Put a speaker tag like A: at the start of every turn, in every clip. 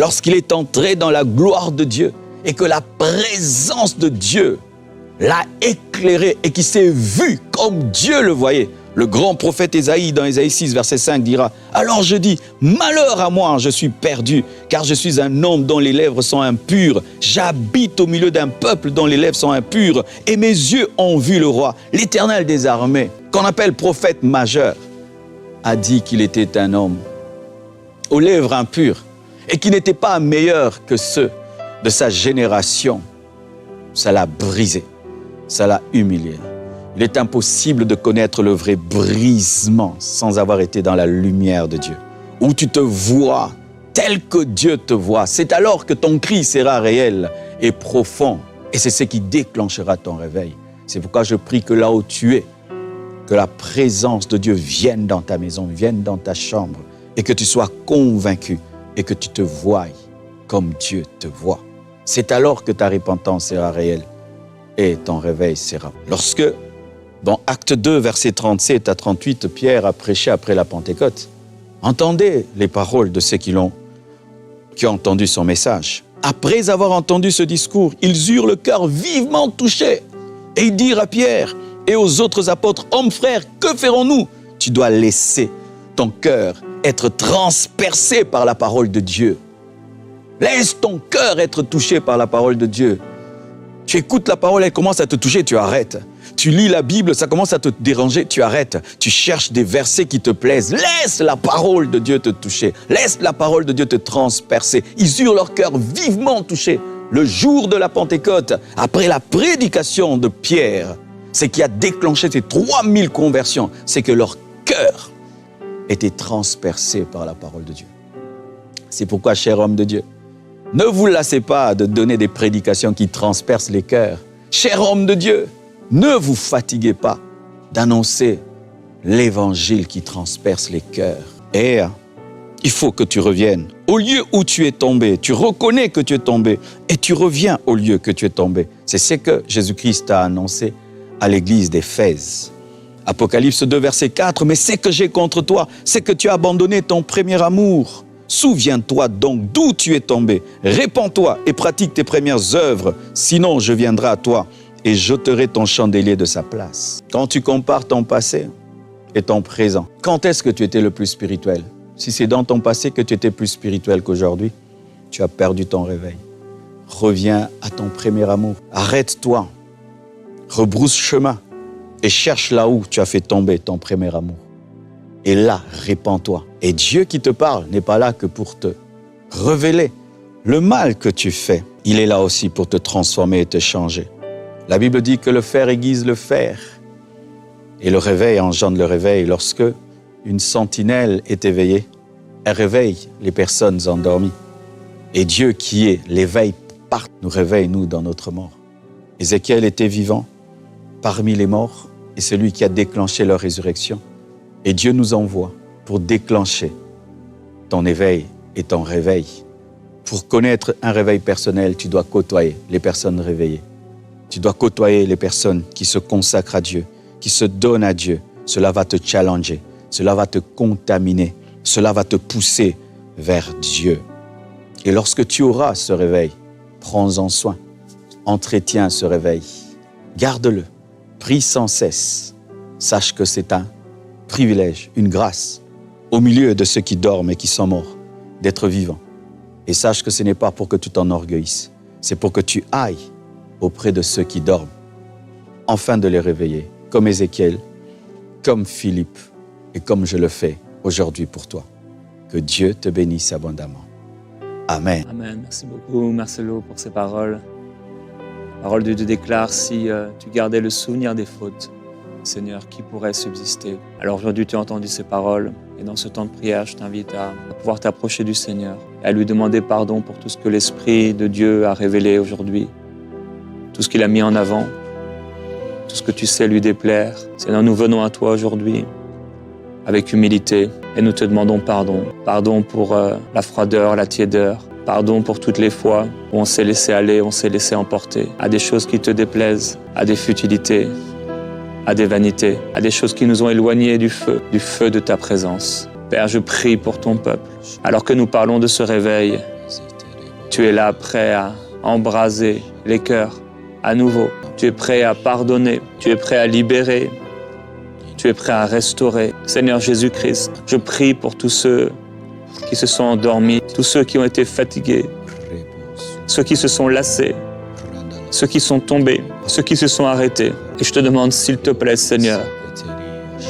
A: lorsqu'il est entré dans la gloire de Dieu et que la présence de Dieu l'a éclairé et qui s'est vu comme Dieu le voyait. Le grand prophète Ésaïe, dans Ésaïe 6, verset 5, dira « Alors je dis, malheur à moi, je suis perdu, car je suis un homme dont les lèvres sont impures. J'habite au milieu d'un peuple dont les lèvres sont impures, et mes yeux ont vu le roi, l'Éternel des armées, qu'on appelle prophète majeur, a dit qu'il était un homme aux lèvres impures, et qui n'était pas meilleur que ceux de sa génération. Ça l'a brisé, ça l'a humilié. Il est impossible de connaître le vrai brisement sans avoir été dans la lumière de Dieu, où tu te vois tel que Dieu te voit. C'est alors que ton cri sera réel et profond, et c'est ce qui déclenchera ton réveil. C'est pourquoi je prie que là où tu es, que la présence de Dieu vienne dans ta maison, vienne dans ta chambre, et que tu sois convaincu et que tu te voies comme Dieu te voit. C'est alors que ta repentance sera réelle et ton réveil sera. Lorsque, dans Acte 2, versets 37 à 38, Pierre a prêché après la Pentecôte, entendez les paroles de ceux qui ont entendu son message. Après avoir entendu ce discours, ils eurent le cœur vivement touché et ils dirent à Pierre et aux autres apôtres, « Hommes frères, que ferons-nous » Tu dois laisser ton cœur être transpercé par la parole de Dieu. Laisse ton cœur être touché par la parole de Dieu. Tu écoutes la parole, elle commence à te toucher, tu arrêtes. Tu lis la Bible, ça commence à te déranger, tu arrêtes. Tu cherches des versets qui te plaisent. Laisse la parole de Dieu te toucher. Laisse la parole de Dieu te transpercer. Ils eurent leur cœur vivement touché. Le jour de la Pentecôte, après la prédication de Pierre, ce qui a déclenché ces 3000 conversions, c'est que leur cœur était transpercé par la parole de Dieu. C'est pourquoi, cher homme de Dieu, ne vous lassez pas de donner des prédications qui transpercent les cœurs. Cher homme de Dieu, ne vous fatiguez pas d'annoncer l'évangile qui transperce les cœurs. Et il faut que tu reviennes au lieu où tu es tombé. Tu reconnais que tu es tombé et tu reviens au lieu que tu es tombé. C'est ce que Jésus-Christ a annoncé à l'église d'Éphèse. Apocalypse 2, verset 4, « Mais ce que j'ai contre toi, c'est que tu as abandonné ton premier amour. Souviens-toi donc d'où tu es tombé. Répands-toi et pratique tes premières œuvres. Sinon, je viendrai à toi et j'ôterai ton chandelier de sa place. » Quand tu compares ton passé et ton présent, quand est-ce que tu étais le plus spirituel? Si c'est dans ton passé que tu étais plus spirituel qu'aujourd'hui, tu as perdu ton réveil. Reviens à ton premier amour. Arrête-toi. Rebrousse chemin et cherche là où tu as fait tomber ton premier amour. Et là, répands-toi. Et Dieu qui te parle n'est pas là que pour te révéler le mal que tu fais. Il est là aussi pour te transformer et te changer. La Bible dit que le fer aiguise le fer. Et le réveil engendre le réveil. Lorsque une sentinelle est éveillée, elle réveille les personnes endormies. Et Dieu qui est l'éveil partout nous réveille, nous, dans notre mort. Ézéchiel était vivant parmi les morts et celui qui a déclenché leur résurrection. Et Dieu nous envoie pour déclencher ton éveil et ton réveil. Pour connaître un réveil personnel, tu dois côtoyer les personnes réveillées. Tu dois côtoyer les personnes qui se consacrent à Dieu, qui se donnent à Dieu. Cela va te challenger, cela va te contaminer, cela va te pousser vers Dieu. Et lorsque tu auras ce réveil, prends-en soin, entretiens ce réveil, garde-le, prie sans cesse. Sache que c'est un privilège, une grâce, au milieu de ceux qui dorment et qui sont morts, d'être vivant. Et sache que ce n'est pas pour que tu t'enorgueillisses, c'est pour que tu ailles auprès de ceux qui dorment, afin de les réveiller, comme Ézéchiel, comme Philippe, et comme je le fais aujourd'hui pour toi. Que Dieu te bénisse abondamment. Amen.
B: Amen. Merci beaucoup, Marcelo, pour ces paroles. La parole de Dieu déclare, si tu gardais le souvenir des fautes, Seigneur, qui pourrait subsister? Alors aujourd'hui, tu as entendu ces paroles et dans ce temps de prière, je t'invite à pouvoir t'approcher du Seigneur et à lui demander pardon pour tout ce que l'Esprit de Dieu a révélé aujourd'hui, tout ce qu'il a mis en avant, tout ce que tu sais lui déplaire. Seigneur, nous venons à toi aujourd'hui avec humilité et nous te demandons pardon. Pardon pour la froideur, la tiédeur. Pardon pour toutes les fois où on s'est laissé aller, on s'est laissé emporter à des choses qui te déplaisent, à des futilités, à des vanités, à des choses qui nous ont éloignés du feu de ta présence. Père, je prie pour ton peuple. Alors que nous parlons de ce réveil, Tu es là prêt à embraser les cœurs à nouveau. Tu es prêt à pardonner. Tu es prêt à libérer. Tu es prêt à restaurer. Seigneur Jésus-Christ, je prie pour tous ceux qui se sont endormis, tous ceux qui ont été fatigués, ceux qui se sont lassés, ceux qui sont tombés, ceux qui se sont arrêtés. Et je te demande, s'il te plaît, Seigneur,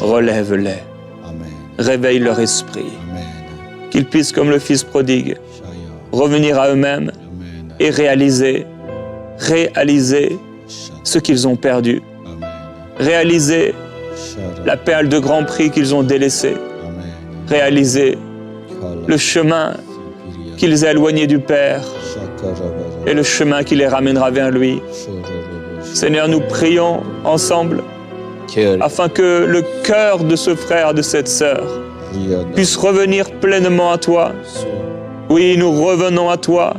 B: relève-les, réveille leur esprit, qu'ils puissent, comme le Fils prodigue, revenir à eux-mêmes et réaliser ce qu'ils ont perdu, réaliser la perle de grand prix qu'ils ont délaissée, réaliser le chemin qui les a éloignés du Père et le chemin qui les ramènera vers lui. Seigneur, nous prions ensemble afin que le cœur de ce frère, de cette sœur, puisse revenir pleinement à toi. Oui, nous revenons à toi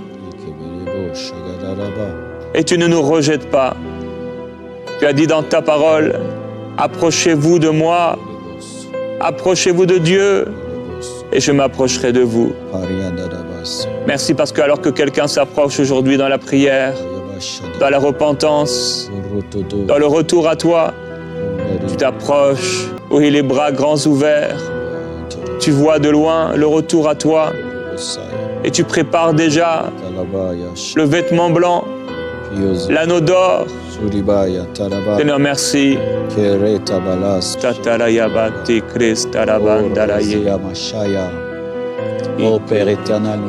B: et tu ne nous rejettes pas. Tu as dit dans ta parole, approchez-vous de moi, approchez-vous de Dieu et je m'approcherai de vous. Merci parce que alors que quelqu'un s'approche aujourd'hui dans la prière, dans la repentance, dans le retour à toi, tu t'approches, oui, les bras grands ouverts, tu vois de loin le retour à toi et tu prépares déjà le vêtement blanc, l'anneau d'or. Seigneur, merci.
A: Oh Père éternel,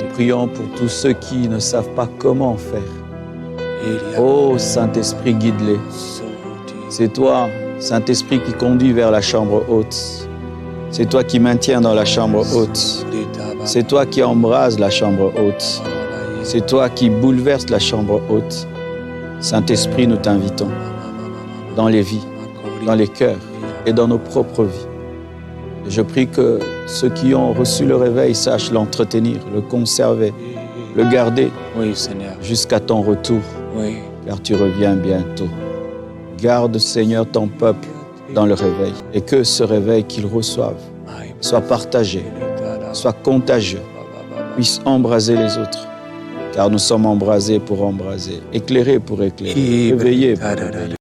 A: nous prions pour tous ceux qui ne savent pas comment faire. Oh Saint-Esprit, guide-les. C'est toi, Saint-Esprit, qui conduit vers la chambre haute. C'est toi qui maintiens dans la chambre haute. C'est toi qui embrase la chambre haute. C'est toi qui bouleverse la chambre haute. Saint-Esprit, nous t'invitons dans les vies, dans les cœurs et dans nos propres vies. Et je prie que ceux qui ont reçu le réveil sachent l'entretenir, le conserver, le garder jusqu'à ton retour, car tu reviens bientôt. Garde, Seigneur, ton peuple dans le réveil et que ce réveil qu'ils reçoivent soit partagé, soit contagieux, puisse embraser les autres. Car nous sommes embrasés pour embraser, éclairés pour éclairer, éveillés pour éveiller.